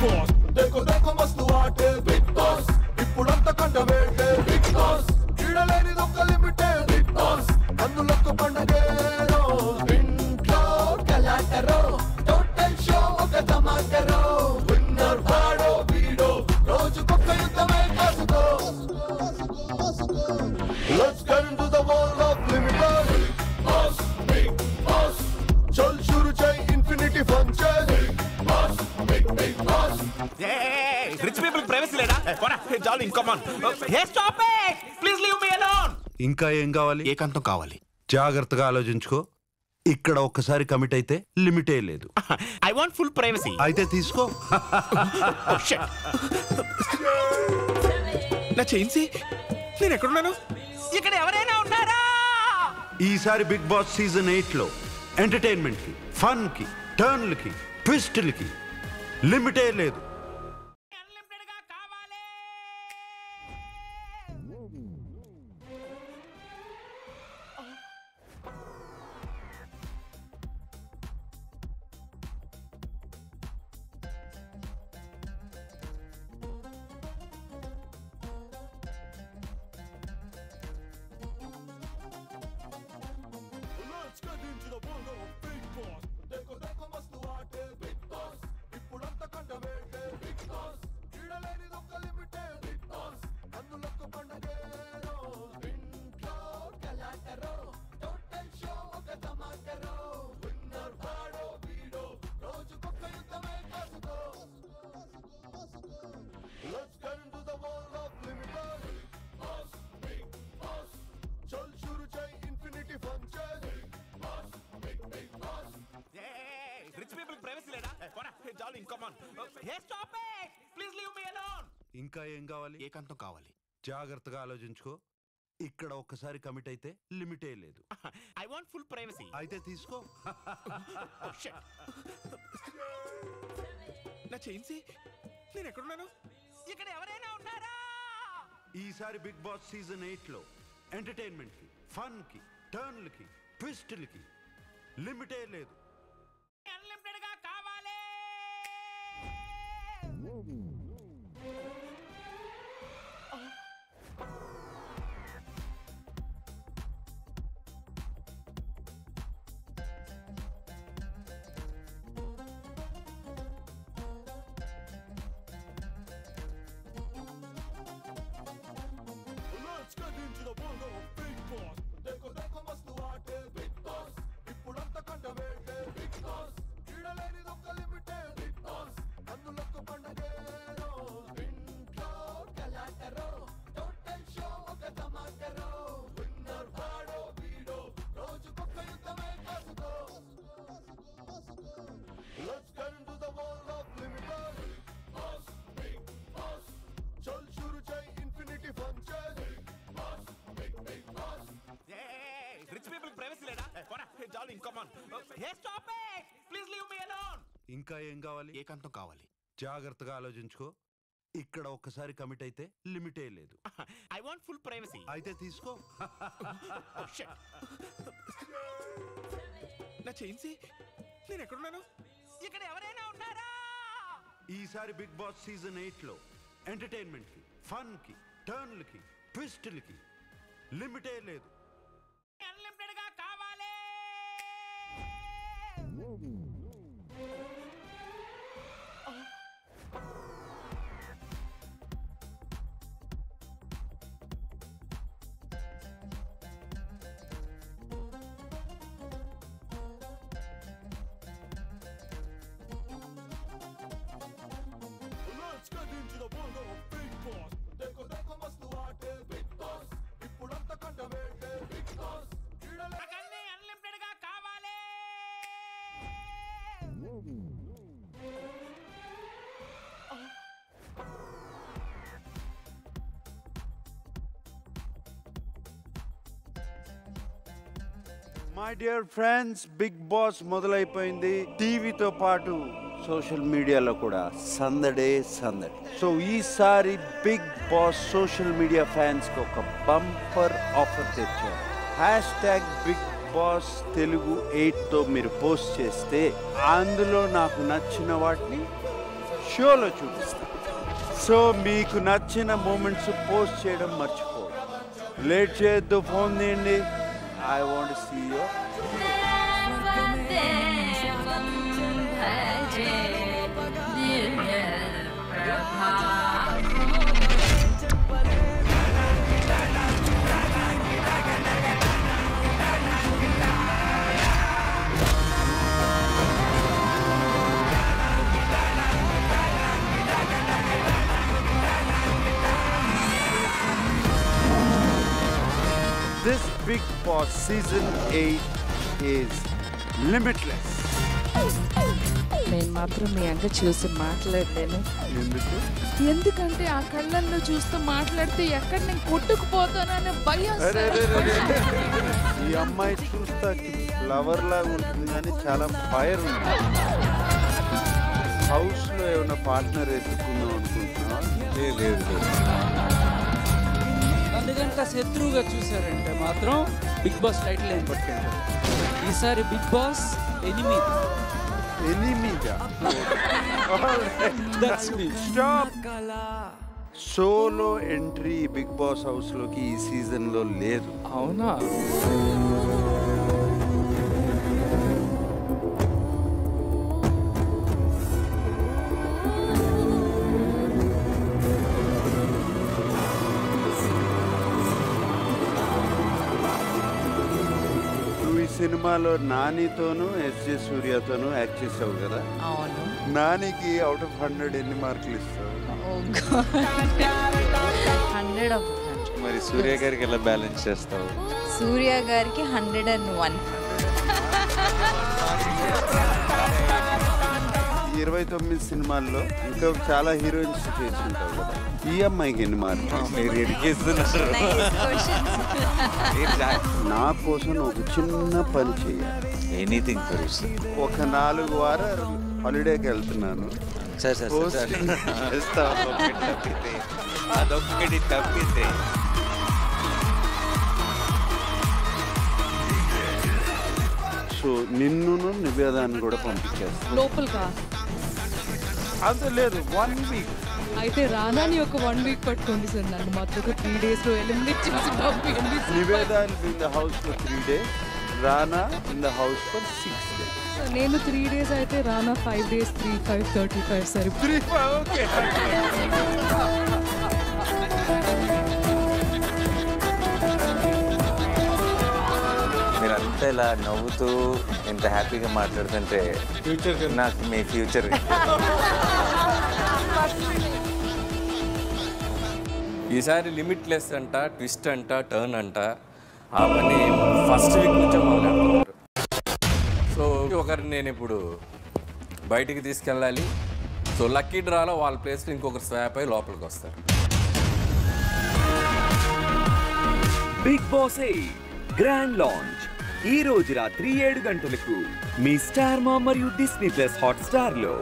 Boss దేకో దేకో మస్తు ఆటే big Boss ఇప్పుడంతా కంట వేటే బిగ్ బాస్ ఈడలేని దొక్క లిమిటే బిగ్ బాస్ అందులోకి పండగేరో ఇంట్లో కలాటరో టోటల్ షో ఒక ధమాకరో విన్నర్ వాడో వీడో రోజుకొక యుద్ధమే కాసుకో Let's get into the world of limited boss big boss चल शुरू चल infinity fun चल boss big boss Hey, rich people privacy leda పోరా darling come on hey stop it please leave me alone ఇంకా ఏం కావాలి ఏకాంతం కావాలి జాగ్రత్తగా ఆలోచించుకో ఇక్కడ ఒక్కసారి కమిట్ అయితే లిమిటే లేదు I want full privacy అయితే తీసుకో oh shit నా చైన్సీ నేను ఎక్కడున్నాను ఇక్కడ ఎవరైనా ఉన్నారా ఈసారి బిగ్ బాస్ సీజన్ 8 లో ఎంటర్టైన్మెంట్ కి ఫన్ కి టర్న్లు కి ట్విస్టులకి లిమిటే లేదు అన్లిమిటెడ్ గా కావాలి Let's get into the world of big boss దేకో దేకో మస్తు ఆటే బిగ్ బాస్ ఇప్పుడంతా కంట వేటే బిగ్ బాస్ ఈడలేని దొక్క లిమిటే బిగ్ బాస్ అందులోకి పండగేరో ఇంట్లో కలాటరో టోటల్ షో ఒక ధమాకరో విన్నర్ వాడో వీడో రోజుకొక యుద్ధమే కాసుకో Let's get into the world of limited boss big boss चल शुरू चल infinity fun चल boss big boss Hey, rich people privacy leda పోరా darling come on hey stop it please leave me alone ఇంకా ఏం కావాలి ఏకాంతం కావాలి జాగ్రత్తగా ఆలోచించుకో ఇక్కడ ఒక్కసారి కమిట్ అయితే లిమిటే లేదు I want full privacy అయితే తీసుకో oh shit నా చైన్సీ నేను ఎక్కడున్నాను ఇక్కడ ఎవరైనా ఉన్నారా ఈసారి బిగ్ బాస్ సీజన్ 8 లో ఎంటర్టైన్మెంట్ కి ఫన్ కి టర్న్లు కి ట్విస్టులకి లిమిటే లేదు అన్లిమిటెడ్ గా కావాలి Let's get into the world of big boss దేకో దేకో మస్తు ఆటే బిగ్ బాస్ ఇప్పుడంతా కంట వేటే బిగ్ బాస్ ఈడలేని దొక్క లిమిటే బిగ్ బాస్ అందులోకి పండగేరో ఇంట్లో కలాటరో టోటల్ షో ఒక ధమాకరో విన్నర్ వాడో వీడో రోజుకొక యుద్ధమే కాసుకో Let's get into the world of limited boss big boss चल शुरू चल infinity fun चल boss big boss Hey, rich people privacy leda పోరా darling come on hey stop it please leave me alone ఇంకా ఏం కావాలి ఏకాంతం కావాలి జాగ్రత్తగా ఆలోచించుకో ఇక్కడ ఒక్కసారి కమిట్ అయితే లిమిటే లేదు I want full privacy అయితే తీసుకో oh shit నా చైన్సీ నేను ఎక్కడున్నాను ఇక్కడ ఎవరైనా ఉన్నారా ఈసారి బిగ్ బాస్ సీజన్ 8 లో ఎంటర్టైన్మెంట్ కి ఫన్ కి టర్న్లు కి ట్విస్టులకి లిమిటే లేదు అన్లిమిటెడ్ గా కావాలి Let's get into the world of big boss దేకో దేకో మస్తు ఆటే బిగ్ బాస్ ఇప్పుడంతా కంట వేటే బిగ్ బాస్ నాకన్నీ అన్లిమిటెడ్ గా కావాలి my dear friends Bigg Boss మొదలైపోయింది టీవీతో పాటు సోషల్ మీడియాలో కూడా సందడే సందడి సో ఈసారి big Boss social media fans కి ఒక బంపర్ ఆఫర్ తెచ్చారు #బిగ్ బాస్ తెలుగు 8తో మీరు పోస్ట్ చేస్తే అందులో నాకు నచ్చిన వాటిని షోలో చూపిస్తాను. సో మీకు నచ్చిన మూమెంట్స్ పోస్ట్ చేయడం మర్చిపోదు. లేట్ చేయొద్దు, ఫోన్ తీయండి. I want see you. This Big Boss Season 8 is limitless. నేను మాత్రం మీ అంక చూసి మాట్లాడలేను. ఎందుకంటే ఆ కళ్ళల్లో చూస్తూ మాట్లాడితే ఎక్కడ నేను కొట్టుకుపోతాననే భయం. ఈ అమ్మాయి చూస్తా ఫ్లవర్ లాగా ఉంటుంది కానీ చాలా ఫైర్ ఉంది. హౌస్ లో ఏమైనా పార్ట్నర్ ఎత్తుకుందాం అనుకుంటున్నా? లేదు. అందుకంటే శత్రువుగా చూసారంటే మాత్రం బిగ్ బాస్ టైటిల్ ఏం పట్టుకుంటారు. ఈసారి బిగ్ బాస్ ఎనిమిది. Solo entry Big Boss house లోకి ఈ సీజన్ లో లేదు. అవునా? సినిమాలో నానితోనూ ఎస్జే సూర్యతోనూ యాక్ట్ చేసావు కదా. అవును. నానికి అవుట్ ఆఫ్ 100 ఎన్ని మార్కులు ఇస్తావు? 100 of 100. మరి సూర్య గారికి ఎలా బ్యాలెన్స్ చేస్తావు? సూర్య గారికి 101. 29 సినిమాల్లో ఇంకా చాలా హీరోయిన్స్ చేస్తుంటావు కదా. ఈ అమ్మాయికి ఎన్ని మార్కులు? మీరు ఎడికేస్తున్నారు. నా కోసం ఒక చిన్న పని చేయాలి. ఎనీథింగ్ ఫర్ ఒక 4 వారాలు హాలిడేకి వెళ్తున్నాను. అదొక్కటి తప్పితే సో నిన్ను నివేదాన్ని కూడా పంపించేస్తాను లోపలికా. అంత లేదు 1 వీక్. అయితే రానాని ఒక 1 వీక్ పట్టుకోండి సార్. నన్ను మాత్రం ఒక 3 days లో ఎలిమినేట్ చేసి పంపించండి. నివేదాన్ in the house for 3 days, Rana in the house for 6 days. నేను 3 days అయితే రానా 5 days, 3, 5, 35 సరే. 3, 5 ఓకే. మీరంతా ఇలా నవ్వుతూ ఇంత హ్యాపీగా మాట్లాడుతుంటే నాకు మీ ఫ్యూచర్. ఈసారి లిమిట్లెస్ అంట, ట్విస్ట్ అంట, టర్న్ అంట, అవన్నీ ఫస్ట్ వీక్ నుంచే మొదలెడుతున్నారు. సో ఒకరిని నేను ఇప్పుడు బయటికి తీసుకెళ్ళాలి. సో లక్కీ డ్రాలో వాళ్ళ ప్లేస్లో ఇంకొకరు స్వాప్ అయి లోపలికి వస్తారు. బిగ్ బాస్ 8 గ్రాండ్ లాంచ్ ఈ రోజు రాత్రి 7 గంటలకు మీ స్టార్ మా మరియు డిస్నీ ప్లస్ హాట్ స్టార్ లో.